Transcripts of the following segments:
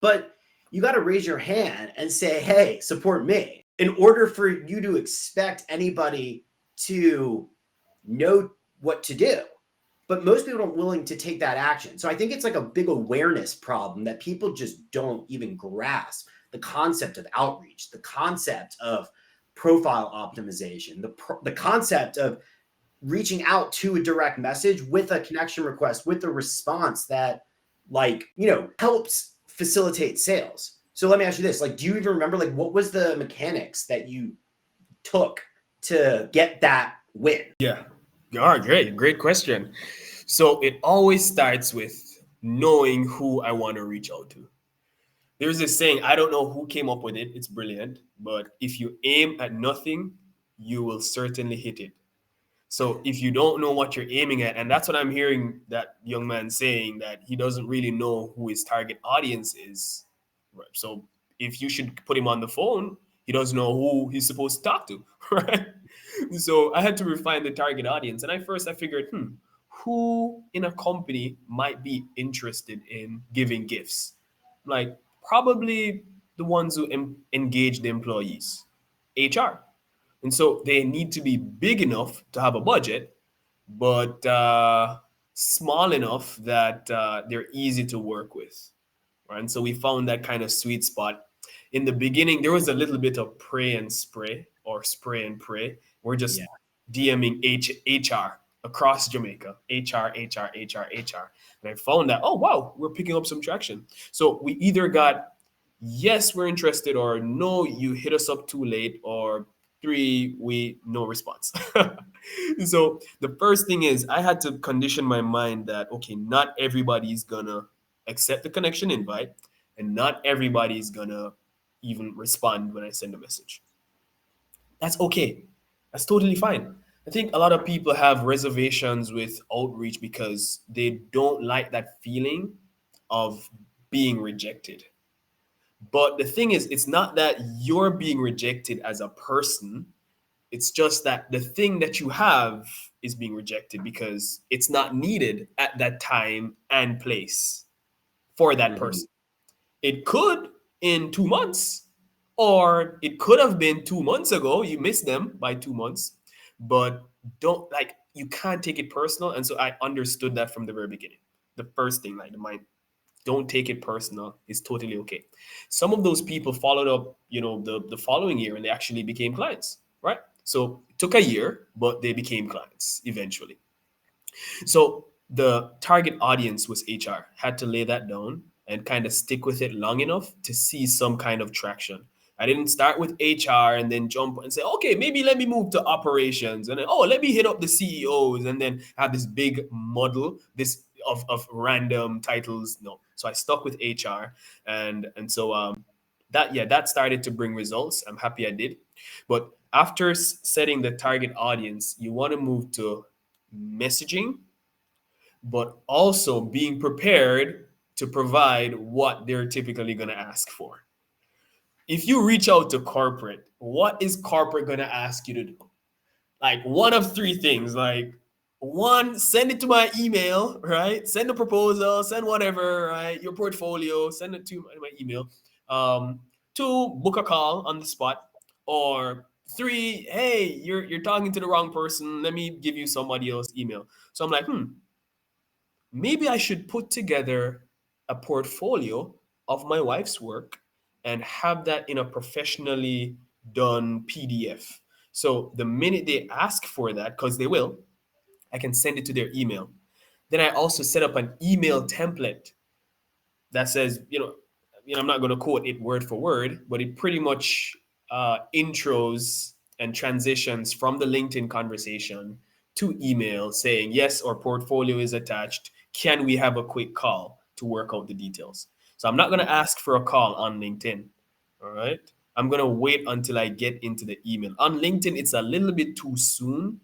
But you got to raise your hand and say, hey, support me. In order for you to expect anybody to know what to do. But most people aren't willing to take that action. So I think it's like a big awareness problem that people just don't even grasp the concept of outreach, the concept of profile optimization, the concept of reaching out to a direct message with a connection request, with a response that, like, helps facilitate sales. So let me ask you this, like, do you even remember, like, what was the mechanics that you took to get that win? Yeah. Great question. So it always starts with knowing who I want to reach out to. There's this saying, I don't know who came up with it. It's brilliant. But if you aim at nothing, you will certainly hit it. So if you don't know what you're aiming at, and that's what I'm hearing that young man saying, that he doesn't really know who his target audience is. Right. So if you should put him on the phone, he doesn't know who he's supposed to talk to, right? So I had to refine the target audience. And I figured, who in a company might be interested in giving gifts? Like probably the ones who engage the employees, HR. And so they need to be big enough to have a budget, but small enough that they're easy to work with. Right? And so we found that kind of sweet spot. In the beginning, there was a little bit of pray and spray, or spray and pray. We're just Yeah. DMing HR across Jamaica, HR, HR, HR, HR. And I found that, oh, wow, we're picking up some traction. So we either got, yes, we're interested, or no, you hit us up too late, or three, we no response. So the first thing is I had to condition my mind that, okay, not everybody's gonna accept the connection invite, and not everybody's gonna even respond when I send a message. That's okay. That's totally fine. I think a lot of people have reservations with outreach because they don't like that feeling of being rejected. But the thing is, it's not that you're being rejected as a person. It's just that the thing that you have is being rejected because it's not needed at that time and place for that Mhm. person. It could in 2 months, or it could have been 2 months ago. You missed them by 2 months, but don't like you can't take it personal. And so I understood that from the very beginning. The first thing, like the mind, don't take it personal. It's totally okay. Some of those people followed up, the following year, and they actually became clients, right? So it took a year, but they became clients eventually. So the target audience was HR. Had to lay that down and kind of stick with it long enough to see some kind of traction. I didn't start with HR and then jump and say, okay, maybe let me move to operations, and then, oh, let me hit up the CEOs, and then have this big model this of random titles. No, so I stuck with HR, and so that started to bring results. I'm happy I did, but after setting the target audience, you want to move to messaging, but also being prepared to provide what they're typically going to ask for. If you reach out to corporate, what is corporate going to ask you to do? Like one of three things. Like, one, send it to my email, right? Send a proposal, send whatever, right? Your portfolio, send it to my email. Two, book a call on the spot. Or three, hey, you're talking to the wrong person. Let me give you somebody else's email. So I'm like, maybe I should put together a portfolio of my wife's work and have that in a professionally done PDF. So the minute they ask for that, because they will, I can send it to their email. Then I also set up an email template that says, I'm not going to quote it word for word, but it pretty much intros and transitions from the LinkedIn conversation to email saying, yes, our portfolio is attached. Can we have a quick call to work out the details? So I'm not going to ask for a call on LinkedIn. All right. I'm going to wait until I get into the email. On LinkedIn, it's a little bit too soon.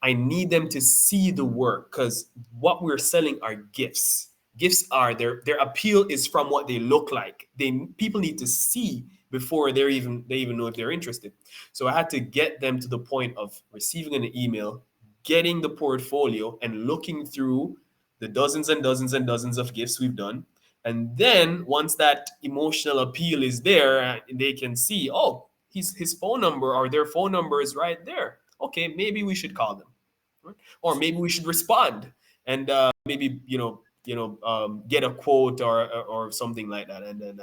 I need them to see the work because what we're selling are gifts. Gifts are their appeal is from what they look like. People need to see before they even know if they're interested. So I had to get them to the point of receiving an email, getting the portfolio, and looking through the dozens and dozens and dozens of gifts we've done, And then once that emotional appeal is there, they can see, oh, his phone number or their phone number is right there. Okay, maybe we should call them, right? Or maybe we should respond and maybe get a quote or something like that. And then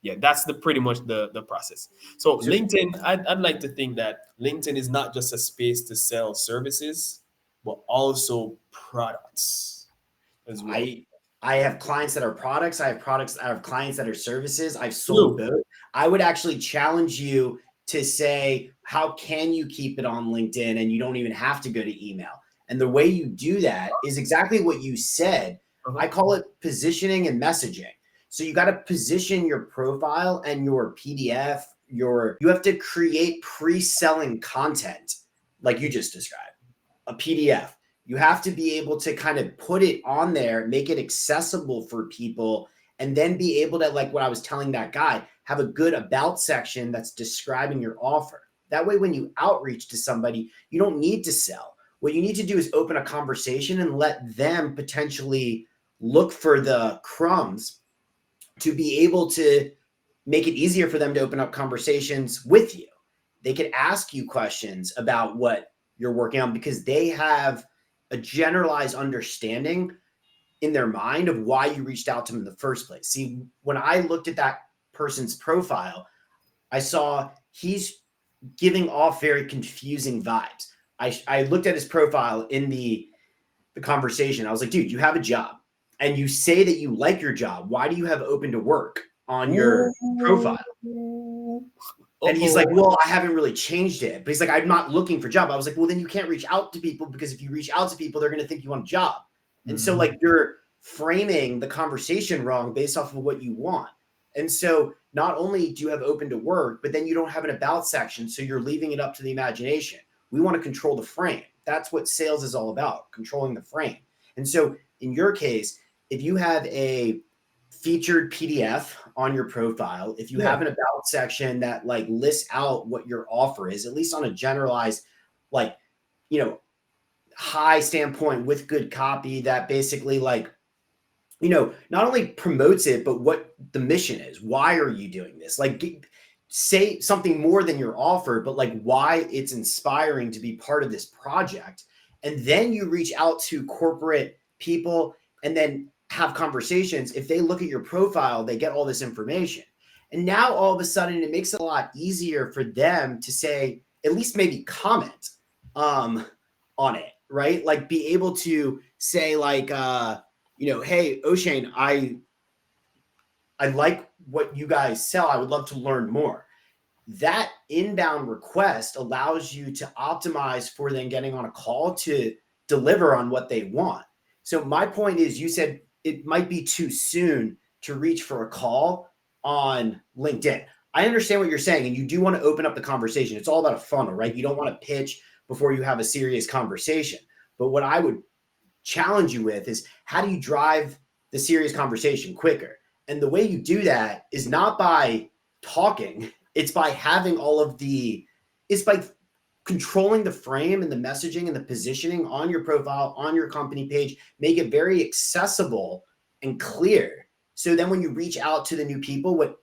yeah, that's the pretty much the process. So So LinkedIn, I'd like to think that LinkedIn is not just a space to sell services, but also products as well. I I have clients that are products. I have clients that are services. I've sold True. both. I would actually challenge you to say, how can you keep it on LinkedIn and you don't even have to go to email? And the way you do that is exactly what you said. Uh-huh. I call it positioning and messaging. So you got to position your profile and your PDF, you have to create pre-selling content like you just described, a PDF. You have to be able to kind of put it on there, make it accessible for people, and then be able to, like what I was telling that guy, have a good about section that's describing your offer. That way, when you outreach to somebody, you don't need to sell. What you need to do is open a conversation and let them potentially look for the crumbs to be able to make it easier for them to open up conversations with you. They could ask you questions about what you're working on because they have a generalized understanding in their mind of why you reached out to them in the first place. See, when I looked at that person's profile, I saw he's giving off very confusing vibes. I looked at his profile in the conversation. I was like, dude, you have a job and you say that you like your job. Why do you have open to work on your profile? And he's like, Uh-oh. well, I haven't really changed it. But he's like, I'm not looking for a job. I was like, well, then you can't reach out to people because if you reach out to people, they're going to think you want a job. And so, Mhm. like, you're framing the conversation wrong based off of what you want. And so, not only do you have open to work, but then you don't have an about section. So, you're leaving it up to the imagination. We want to control the frame. That's what sales is all about, controlling the frame. And so, in your case, if you have a featured PDF on your profile, if you Yeah. have an about section that like lists out what your offer is, at least on a generalized, like, you know, high standpoint with good copy that basically like, not only promotes it, but what the mission is. Why are you doing this? Like, say something more than your offer, but like why it's inspiring to be part of this project. And then you reach out to corporate people and then have conversations. If they look at your profile, they get all this information. And now all of a sudden it makes it a lot easier for them to say, at least maybe comment um, on it, right? Like be able to say like, hey, O'Shane, I like what you guys sell. I would love to learn more. That inbound request allows you to optimize for then getting on a call to deliver on what they want. So my point is, you said it might be too soon to reach for a call on LinkedIn. I understand what you're saying, and you do want to open up the conversation. It's all about a funnel, right? You don't want to pitch before you have a serious conversation. But what I would challenge you with is, how do you drive the serious conversation quicker? And the way you do that is not by talking, it's by having it's by controlling the frame and the messaging and the positioning on your profile, on your company page, make it very accessible and clear. So then when you reach out to the new people, what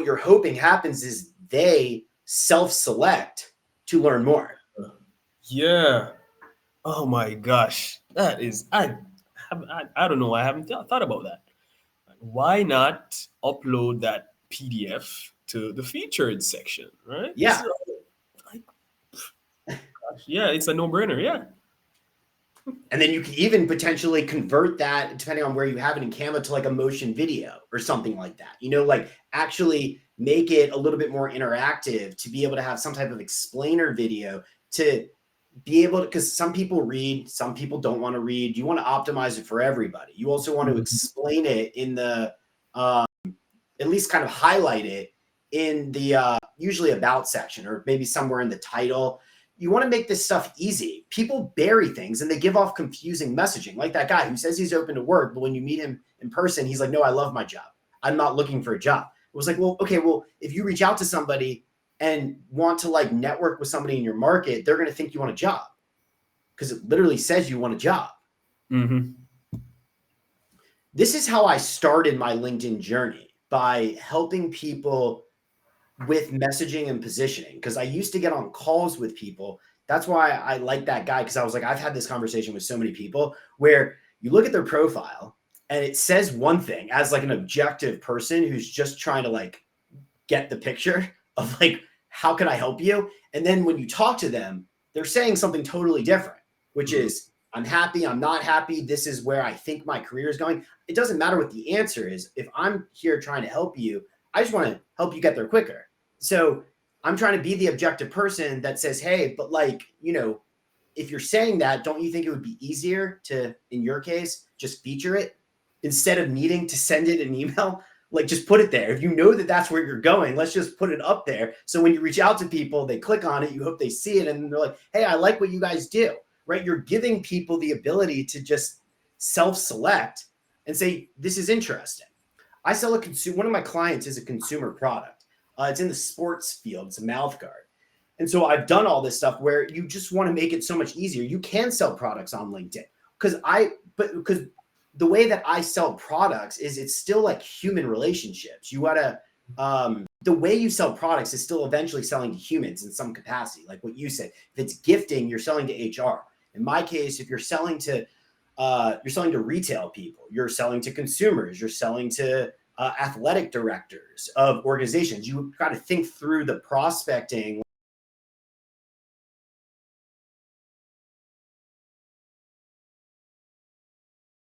you're hoping happens is they self-select to learn more. Yeah. Oh my gosh. That is I don't know. I haven't thought about that. Why not upload that PDF to the featured section, right? This Yeah. is like, gosh, yeah, it's a no-brainer. Yeah. And then you can even potentially convert that, depending on where you have it in Canva, to like a motion video or something like that. Like actually make it a little bit more interactive to be able to have some type of explainer video to be able to, because some people read, some people don't want to read. You want to optimize it for everybody. You also want to Mhm. explain it in the, at least kind of highlight it in the usually about section or maybe somewhere in the title. You want to make this stuff easy. People bury things and they give off confusing messaging, like that guy who says he's open to work, but when you meet him in person, he's like, no, I love my job. I'm not looking for a job. It was like, well, okay, well, if you reach out to somebody and want to like network with somebody in your market, they're going to think you want a job because it literally says you want a job. Mhm. this is how I started my LinkedIn journey, by helping people with messaging and positioning, because I used to get on calls with people. That's why I like that guy, because I was like, I've had this conversation with so many people where you look at their profile and it says one thing as like an objective person who's just trying to like get the picture of like, how can I help you? And then when you talk to them, they're saying something totally different, which Mhm. is, I'm happy, I'm not happy, this is where I think my career is going. It doesn't matter what the answer is. If I'm here trying to help you, I just want to help you get there quicker. So I'm trying to be the objective person that says, hey, but like, if you're saying that, don't you think it would be easier to, in your case, just feature it instead of needing to send it an email? Like, just put it there. If you know that that's where you're going, let's just put it up there. So when you reach out to people, they click on it, you hope they see it, and they're like, hey, I like what you guys do, right? You're giving people the ability to just self-select and say, this is interesting. I sell a consumer, one of my clients is a consumer product. It's in the sports field, it's a mouth guard. And so I've done all this stuff where you just want to make it so much easier. You can sell products on LinkedIn because the way that I sell products is it's still like human relationships. You gotta the way you sell products is still eventually selling to humans in some capacity. Like what you said, if it's gifting, you're selling to HR. In my case, if you're selling to retail people, you're selling to consumers, you're selling to athletic directors of organizations. You got to think through the prospecting